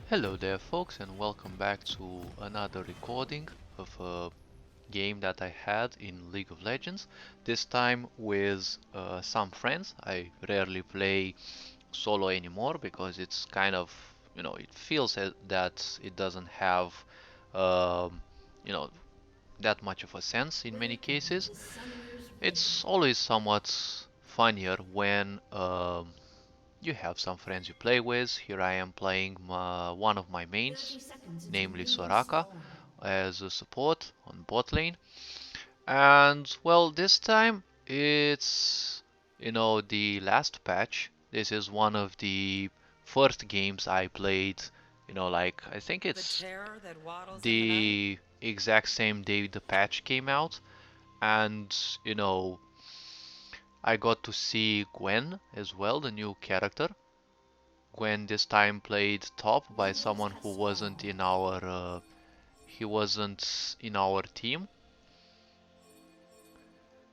Hello there folks, and welcome back to another recording of a game that I had in League of Legends. This time with some friends. I rarely play solo anymore because it's kind of, it feels that it doesn't have, um, you know, that much of a sense in many cases. It's always somewhat funnier when you have some friends you play with. Here I am playing one of my mains, namely Soraka, as a support on bot lane. And well, this time it's, the last patch. This is one of the first games I played, like I think it's the exact same day the patch came out. And, you know, I got to see Gwen as well, the new character. Gwen this time played top by someone who wasn't in our team.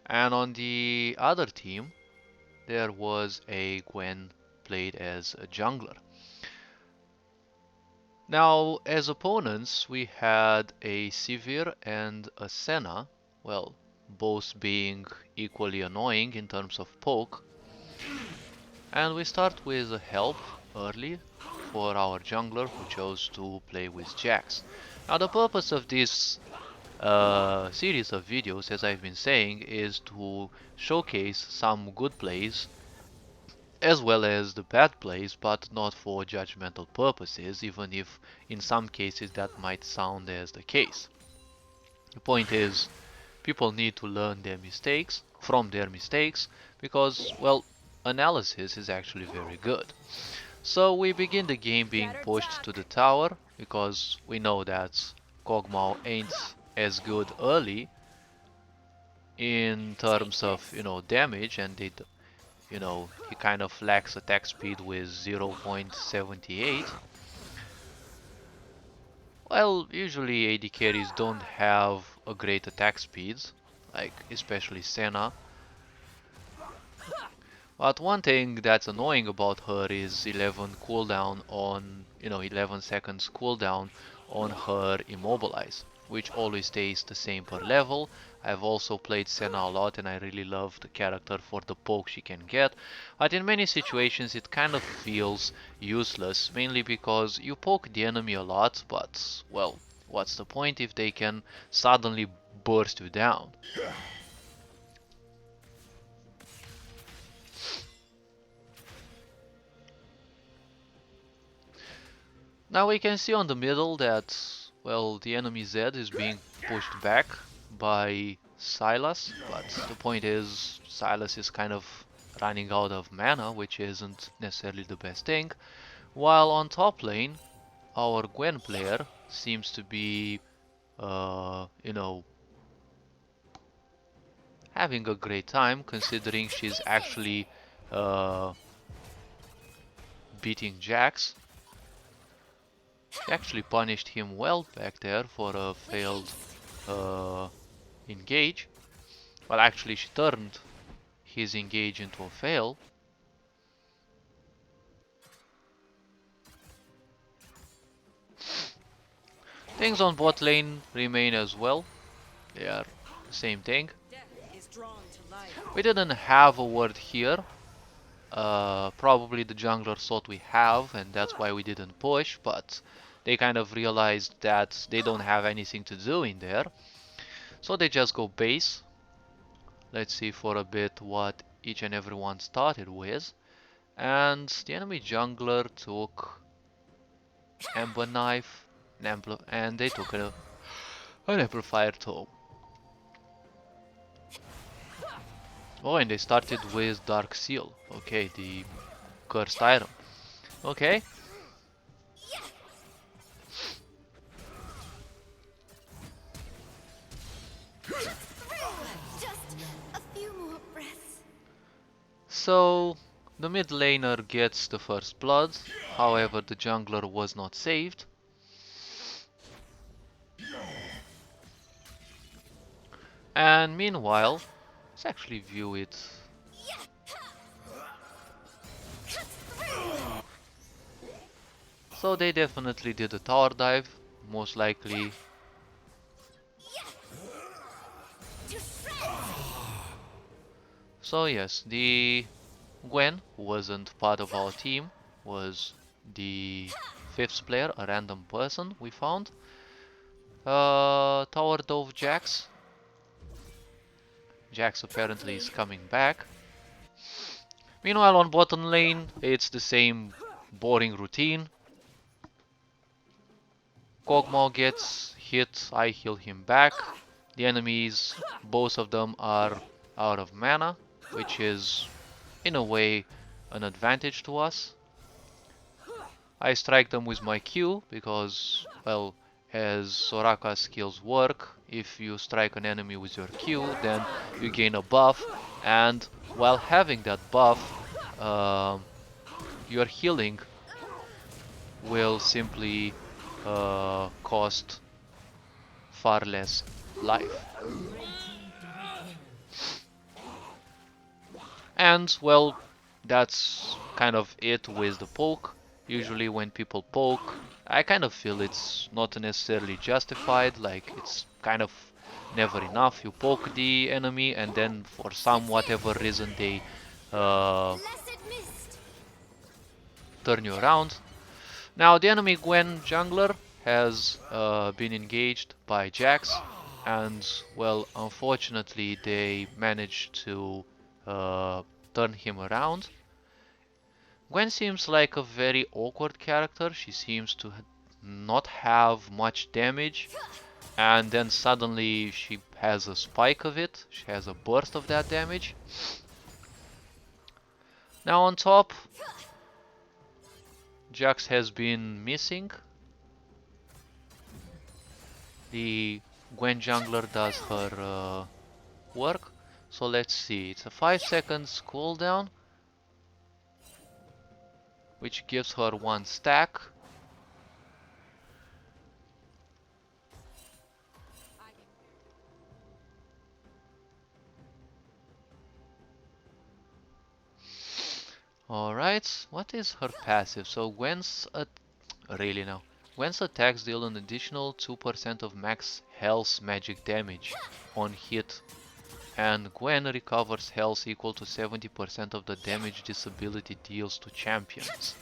And on the other team, there was a Gwen played as a jungler. Now, as opponents, we had a Sivir and a Senna, well, both being equally annoying in terms of poke. And we start with a help early for our jungler who chose to play with Jax. Now, the purpose of this series of videos, as I've been saying, is to showcase some good plays as well as the bad plays, but not for judgmental purposes, even if in some cases that might sound as the case. The point is, people need to learn from their mistakes, because, well, analysis is actually very good. So we begin the game being pushed to the tower, because we know that Kog'Maw ain't as good early in terms of, damage, and he kind of lacks attack speed with 0.78. Well, usually AD carries don't have a great attack speeds, like especially Senna. But one thing that's annoying about her is 11 seconds cooldown on her immobilize, which always stays the same per level. I've also played Senna a lot and I really love the character for the poke she can get, but in many situations it kind of feels useless, mainly because you poke the enemy a lot, but well, what's the point if they can suddenly burst you down? Now we can see on the middle that, well, the enemy Zed is being pushed back by Sylas, but the point is Sylas is kind of running out of mana, which isn't necessarily the best thing, while on top lane, our Gwen player seems to be, uh, you know, having a great time considering she's actually uh, beating Jax. She actually punished him well back there for a failed uh, engage. Well, actually, she turned his engage into a fail. Things on bot lane remain as well. They are the same thing. We didn't have a ward here. Probably the jungler thought we have, and that's why we didn't push, but they kind of realized that they don't have anything to do in there. So they just go base. Let's see for a bit what each and every one started with. And the enemy jungler took Ember Knife, and they took an Amplifier Tome. Oh, and they started with Dark Seal. Okay, the cursed item. Okay. So, the mid laner gets the first blood, however the jungler was not saved. And meanwhile, let's actually view it. So they definitely did a tower dive, most likely. So yes, the Gwen, who wasn't part of our team, was the fifth player, a random person we found. Tower dove Jax. Jax apparently is coming back. Meanwhile on bottom lane, it's the same boring routine. Kog'Maw gets hit, I heal him back. The enemies, both of them are out of mana, which is in a way an advantage to us. I strike them with my Q because, well, as Soraka's skills work, if you strike an enemy with your Q, then you gain a buff, and while having that buff, your healing will simply cost far less life. And well, that's kind of it with the poke. Usually when people poke, I kind of feel it's not necessarily justified, like it's kind of never enough. You poke the enemy and then for some whatever reason they uh, turn you around. Now the enemy Gwen jungler has been engaged by Jax, and well, unfortunately they managed to uh, turn him around. Gwen seems like a very awkward character. She seems to not have much damage, and then suddenly she has a spike of it. She has a burst of that damage. Now on top, Jax has been missing. The Gwen jungler does her work. So let's see, it's a 5 seconds cooldown, which gives her 1 stack. Alright, what is her passive? So Gwen's really now. Gwen's attacks deal an additional 2% of max health magic damage on hit, and Gwen recovers health equal to 70% of the damage this ability deals to champions.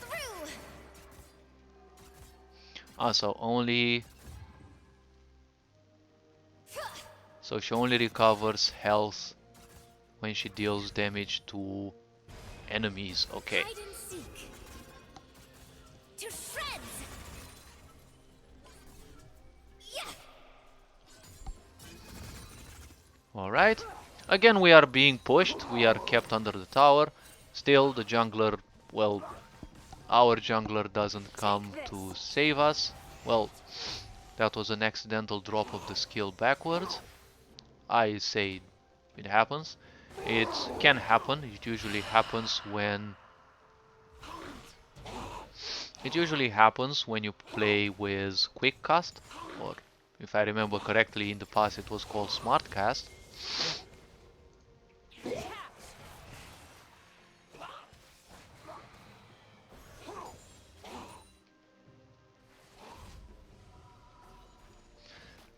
So she only recovers health when she deals damage to enemies. Okay. Alright. Again we are being pushed. We are kept under the tower. Still the jungler, well, our jungler doesn't come to save us. Well, that was an accidental drop of the skill backwards. I say it happens. It can happen. It usually happens when you play with quick cast, or if I remember correctly, in the past it was called smart cast.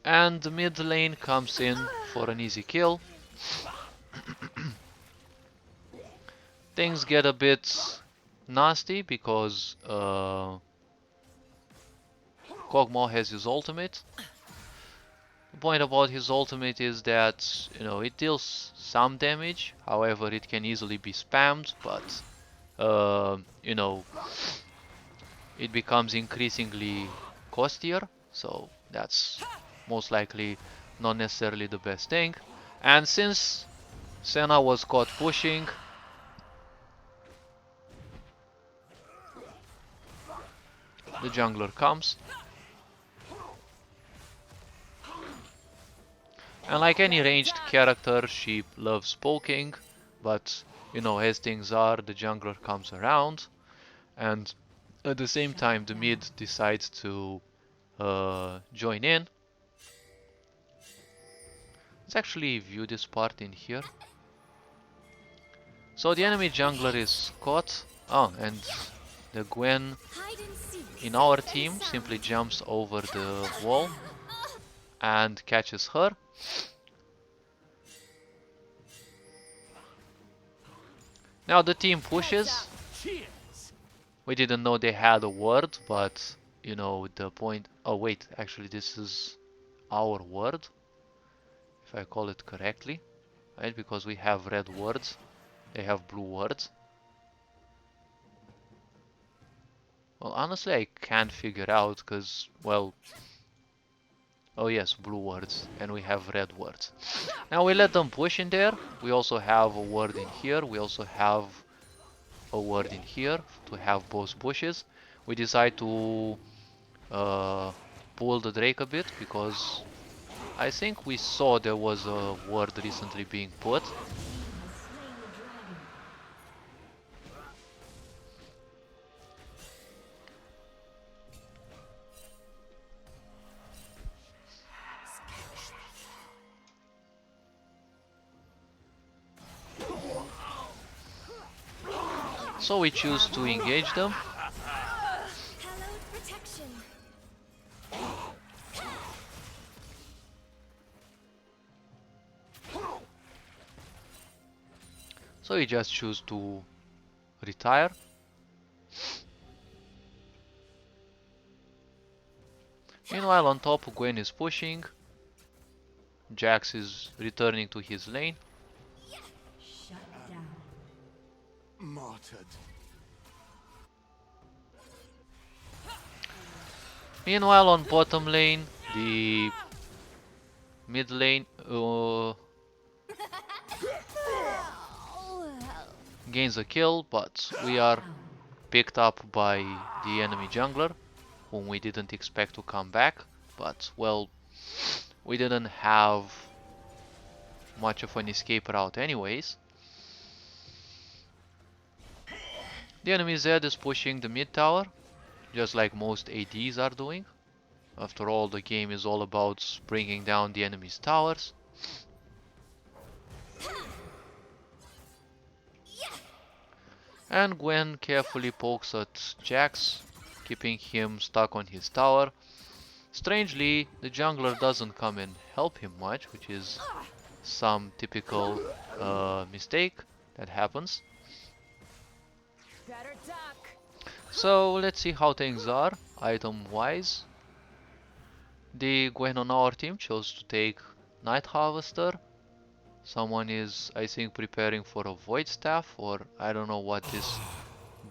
And the mid lane comes in for an easy kill. Things get a bit nasty because Kog'Maw has his ultimate. The point about his ultimate is that, you know, it deals some damage, however it can easily be spammed, but you know, it becomes increasingly costlier, so that's most likely not necessarily the best thing. And since Senna was caught pushing, the jungler comes. And like any ranged character, she loves poking, but you know, as things are, the jungler comes around, and at the same time the mid decides to join in. Let's actually view this part in here. So the enemy jungler is caught. Oh, and the Gwen in our team simply jumps over the wall and catches her. Now the team pushes. We didn't know they had a word, but you know the point. Oh wait, actually this is our word, if I call it correctly, right? Because we have red words, they have blue words. Well, honestly, I can't figure out because, well, oh yes, blue words, and we have red words. Now we let them push in there. We also have a word in here. We also have a word in here to have both pushes. We decide to pull the Drake a bit because I think we saw there was a word recently being put. So we choose to engage them. So we just choose to retire. Meanwhile, on top, Gwen is pushing. Jax is returning to his lane. Shut down. Martyred. Meanwhile, on bottom lane, the mid lane gains a kill, but we are picked up by the enemy jungler, whom we didn't expect to come back. But, well, we didn't have much of an escape route anyways. The enemy Zed is pushing the mid tower, just like most ADs are doing. After all, the game is all about bringing down the enemy's towers. And Gwen carefully pokes at Jax, keeping him stuck on his tower. Strangely, the jungler doesn't come and help him much, which is some typical mistake that happens. So let's see how things are item wise. The Gwen on our team chose to take Night Harvester. Someone is, I think, preparing for a Void Staff, or I don't know what this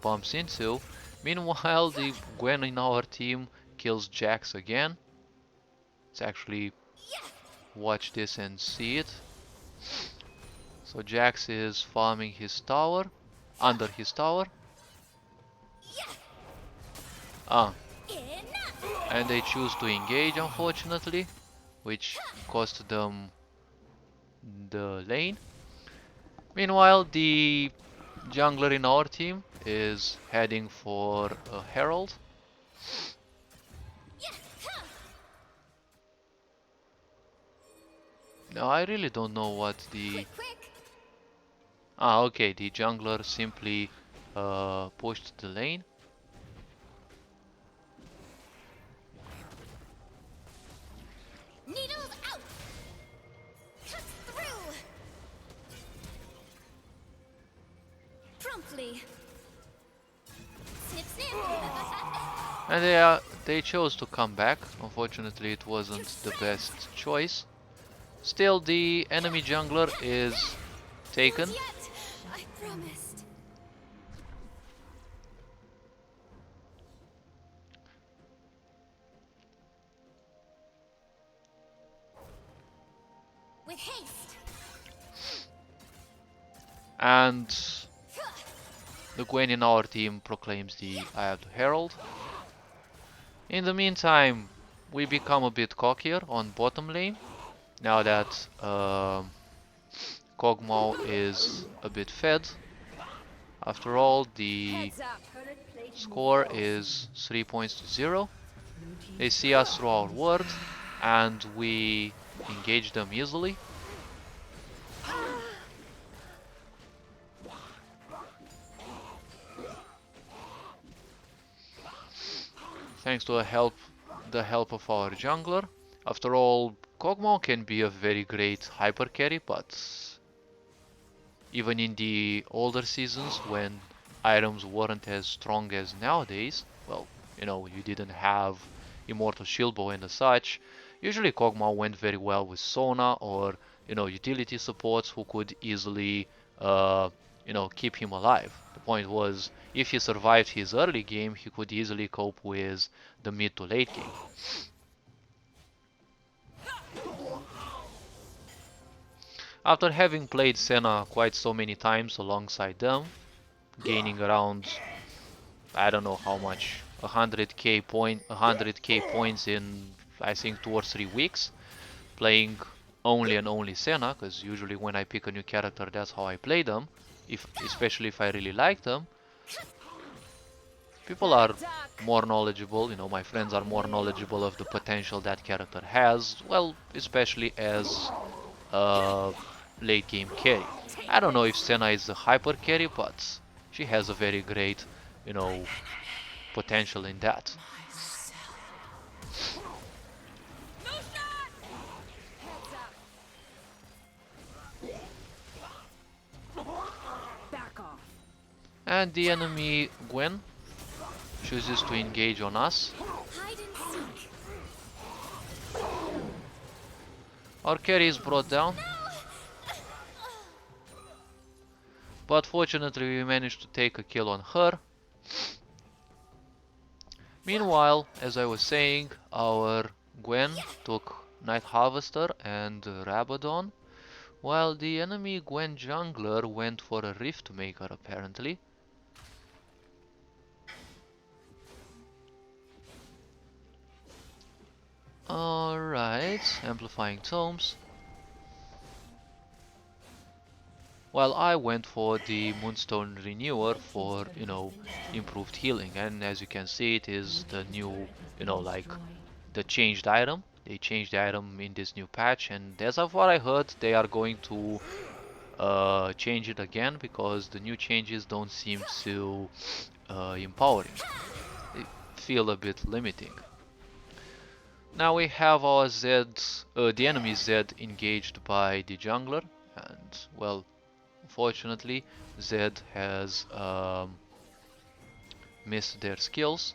bumps into. Meanwhile, the Gwen in our team kills Jax again. Let's actually watch this and see it. So Jax is farming his tower, under his tower. Ah, and they choose to engage, unfortunately, which cost them the lane. Meanwhile, the jungler in our team is heading for a Herald. Now I really don't know what the... Ah, okay, the jungler simply pushed the lane. Needles out. Cut through. Promptly. Snip, snip. And they chose to come back. Unfortunately, it wasn't the best choice. Still, the enemy jungler is taken. I promised. With haste. And the Gwen in our team proclaims the Eye of the Herald. In the meantime, we become a bit cockier on bottom lane. Now that Kog'Maw is a bit fed. After all, the score is 3 points to 0. They see us through our ward, and we engage them easily. thanks to the help of our jungler. After all, Kog'Maw can be a very great hyper carry, but even in the older seasons when items weren't as strong as nowadays, well, you didn't have Immortal Shieldbow and such, usually Kog'Maw went very well with Sona or, utility supports who could easily, keep him alive. The point was, if he survived his early game, he could easily cope with the mid to late game. After having played Senna quite so many times alongside them, gaining around, I don't know how much, 100k points in I think 2 or 3 weeks, playing only and only Senna, because usually when I pick a new character that's how I play them, especially if I really like them. People are more knowledgeable, my friends are more knowledgeable of the potential that character has, well, especially as a late game carry. I don't know if Senna is a hyper carry, but she has a very great, potential in that. And the enemy Gwen chooses to engage on us. Hide and seek. Our carry is brought down, but fortunately we managed to take a kill on her. Meanwhile, as I was saying, our Gwen took Night Harvester and Rabadon, while the enemy Gwen jungler went for a Rift Maker apparently. Alright, amplifying tomes. While I went for the Moonstone Renewer for, improved healing. And as you can see, it is the new, like the changed item. They changed the item in this new patch, and as of what I heard, they are going to change it again because the new changes don't seem so empowering. They feel a bit limiting. Now we have our the enemy Zed engaged by the jungler, and well, unfortunately, Zed has missed their skills.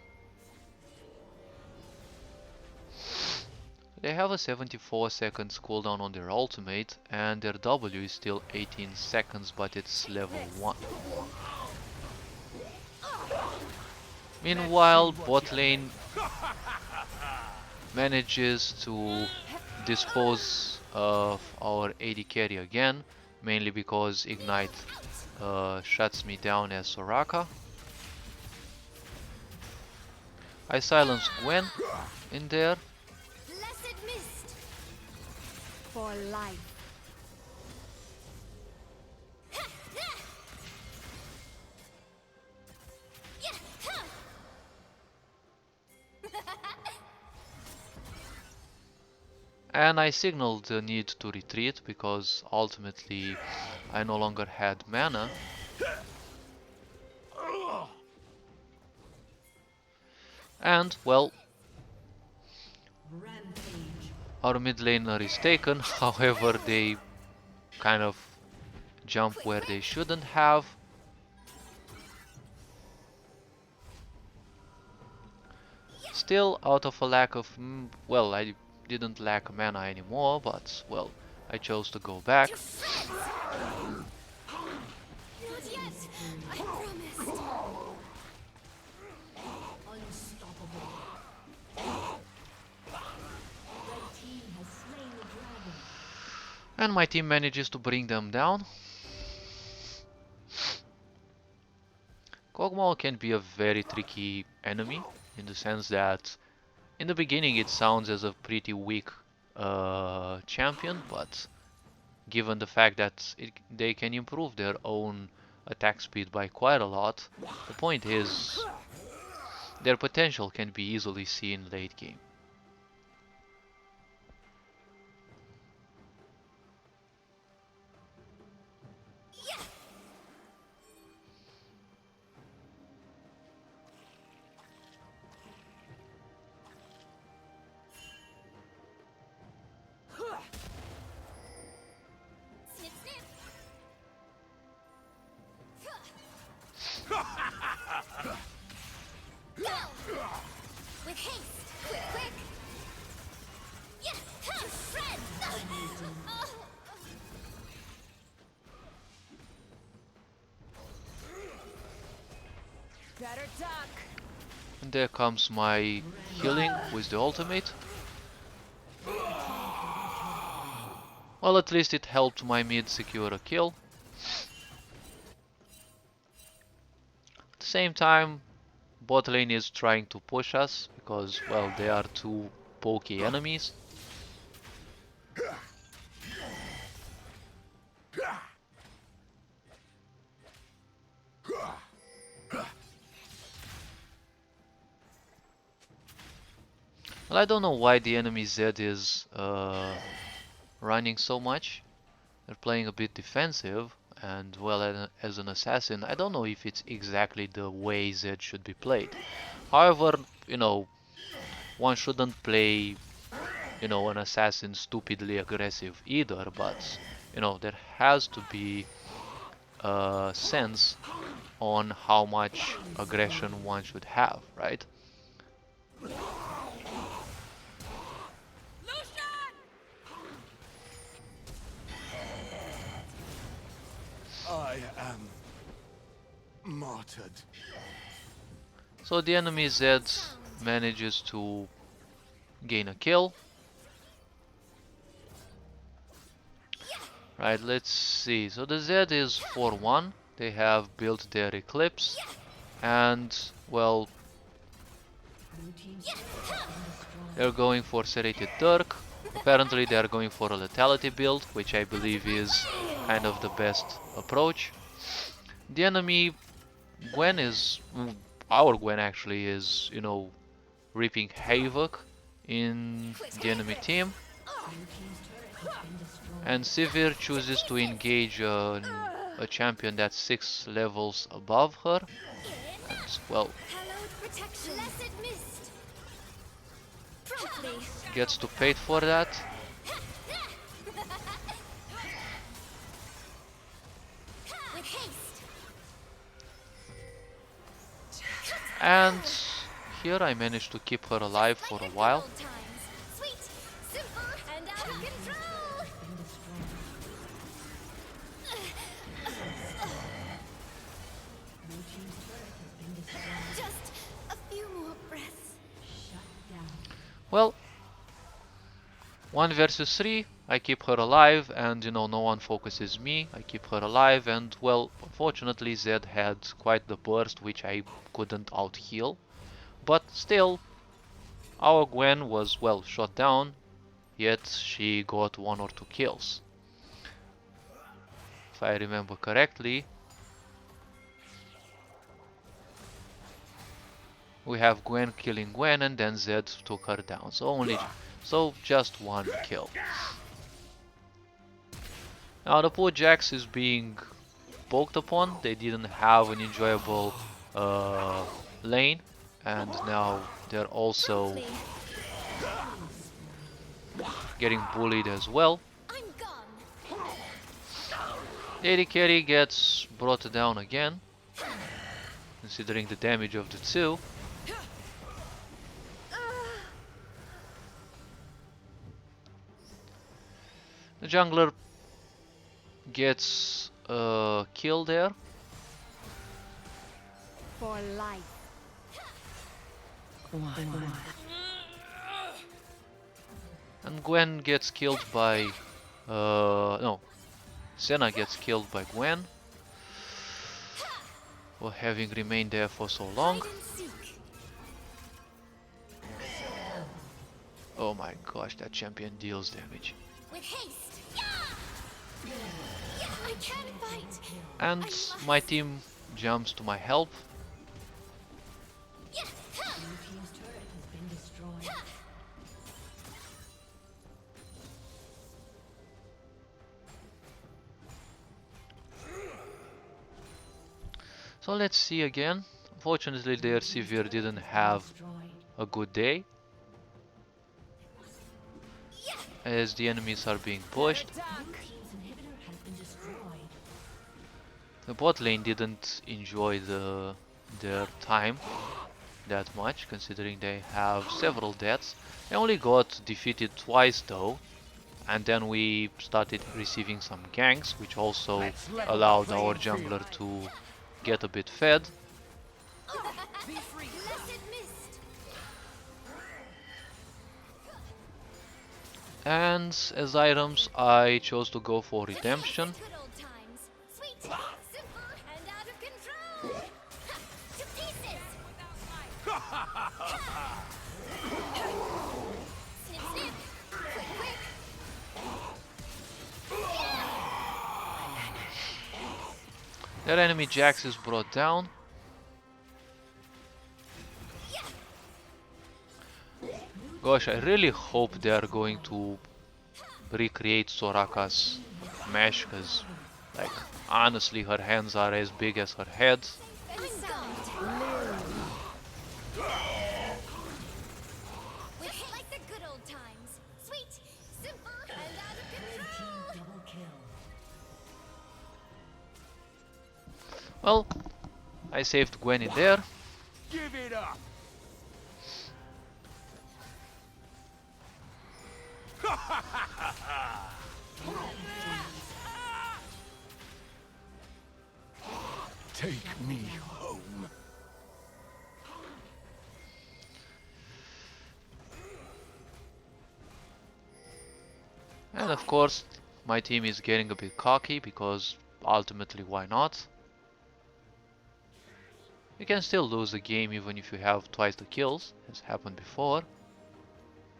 They have a 74 seconds cooldown on their ultimate, and their W is still 18 seconds, but it's level 1. Meanwhile, bot lane manages to dispose of our AD carry again, mainly because Ignite shuts me down as Soraka. I silence Gwen in there. Blessed mist. For life. And I signaled the need to retreat because ultimately I no longer had mana. And, well, our mid laner is taken, however they kind of jump where they shouldn't have. Still, out of a lack of, well, I didn't lack mana anymore, but, well, I chose to go back. Not yet. I promised. And my team manages to bring them down. Kog'Maw can be a very tricky enemy, in the sense that in the beginning it sounds as a pretty weak champion, but given the fact that they can improve their own attack speed by quite a lot, the point is their potential can be easily seen late game. With haste. Quick, quick. Yeah, come, friend. Better duck. And there comes my healing with the ultimate. Well, at least it helped my mid secure a kill. At the same time, bot lane is trying to push us because, well, they are two pokey enemies. Well, I don't know why the enemy Zed is running so much. They're playing a bit defensive, and well, as an assassin, I don't know if it's exactly the way Zed should be played. However, you know, one shouldn't play, you know, an assassin stupidly aggressive either, but, you know, there has to be a sense on how much aggression one should have, right? I am martyred. So the enemy Zed manages to gain a kill. Right, let's see. So the Z is 4-1. They have built their Eclipse. And, well, they're going for Serrated Dirk. Apparently they're going for a Lethality build, which I believe is kind of the best approach. The enemy Gwen is... our Gwen actually is, you know, reaping havoc in the enemy team. And Sivir chooses to engage a champion that's 6 levels above her. And, well, gets to pay for that. And here I managed to keep her alive for a while. Well, 1 versus 3, I keep her alive, and you know, no one focuses me. I keep her alive, and well, unfortunately Zed had quite the burst, which I couldn't out-heal. But still, our Gwen was, well, shot down, yet she got 1 or 2 kills. If I remember correctly, we have Gwen killing Gwen, and then Zed took her down. So just 1 kill. Now the poor Jax is being poked upon. They didn't have an enjoyable lane, and now they're also getting bullied as well. The AD carry gets brought down again, considering the damage of the 2. The jungler gets a kill there. For life. And Gwen gets killed by... no. Senna gets killed by Gwen. For having remained there for so long. Oh my gosh, that champion deals damage. With haste. I can fight. And my team jumps to my help. So let's see again. Unfortunately, their Sivir didn't have a good day, as the enemies are being pushed. The bot lane didn't enjoy their time. that much, considering they have several deaths. They only got defeated twice though, and then we started receiving some ganks, which also Let's level the allowed our playing field. jungler to get a bit fed. Be free. Blessed mist. And as items, I chose to go for Like redemption. the good old times. Sweet, simple, and out of control. Ha, to pieces. Snip, snip. Quick, quick. Their enemy Jax is brought down. Gosh, I really hope they are going to recreate Soraka's mesh, because, like, honestly, her hands are as big as her head. I'm stumped. With like the good old times. Sweet, simple, and out of control. Well, I saved Gwen in there. Give it up. Take me home. And of course, my team is getting a bit cocky, because ultimately, why not? You can still lose a game even if you have twice the kills, as happened before.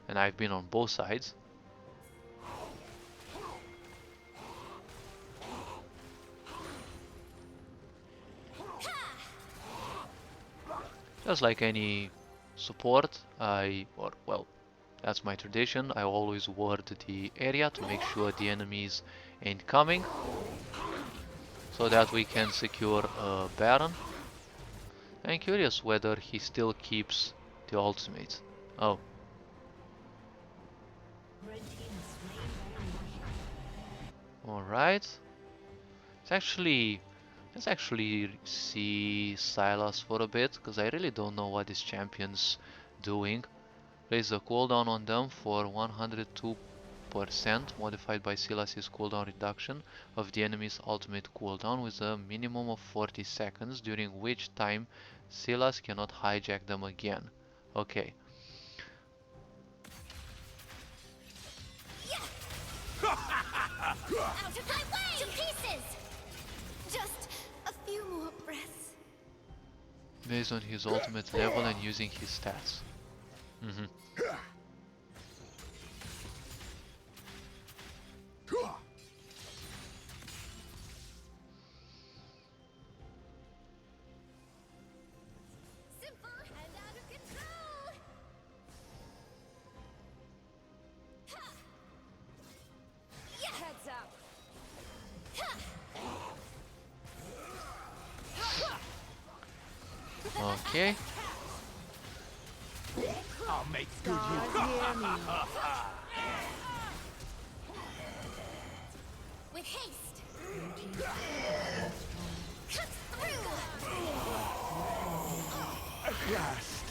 And I've been on both sides. Just like any support, that's my tradition. I always ward the area to make sure the enemies ain't coming, so that we can secure a Baron. I'm curious whether he still keeps the ultimate. Oh, alright. Let's actually let's actually see Sylas for a bit, because I really don't know what this champion's doing. Raise the cooldown on them for 102%, modified by Sylas's cooldown reduction of the enemy's ultimate cooldown with a minimum of 40 seconds, during which time Sylas cannot hijack them again. Okay. Out of my way! To pieces! Just a few more breaths. Based on his ultimate level and using his stats. Simple and out of control. Ha! Yeah. Heads up. Ha! Okay. I'll make good use. With haste. Cut through. At last.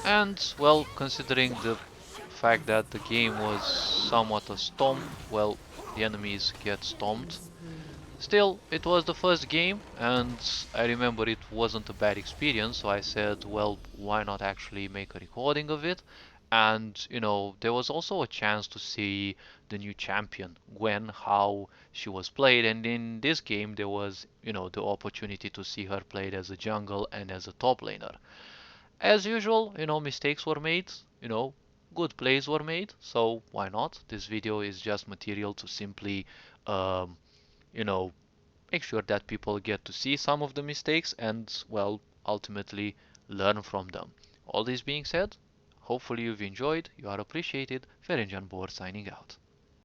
And, well, considering the fact that the game was somewhat a stomp, well, the enemies get stomped. Still, it was the first game, and I remember it wasn't a bad experience, so I said, well, why not actually make a recording of it? And, there was also a chance to see the new champion, Gwen, how she was played, and in this game there was, the opportunity to see her played as a jungle and as a top laner. As usual, mistakes were made, good plays were made, so why not? This video is just material to simply, um, you know, make sure that people get to see some of the mistakes and, well, ultimately learn from them. All this being said, hopefully you've enjoyed, you are appreciated. Ferenjan Board signing out.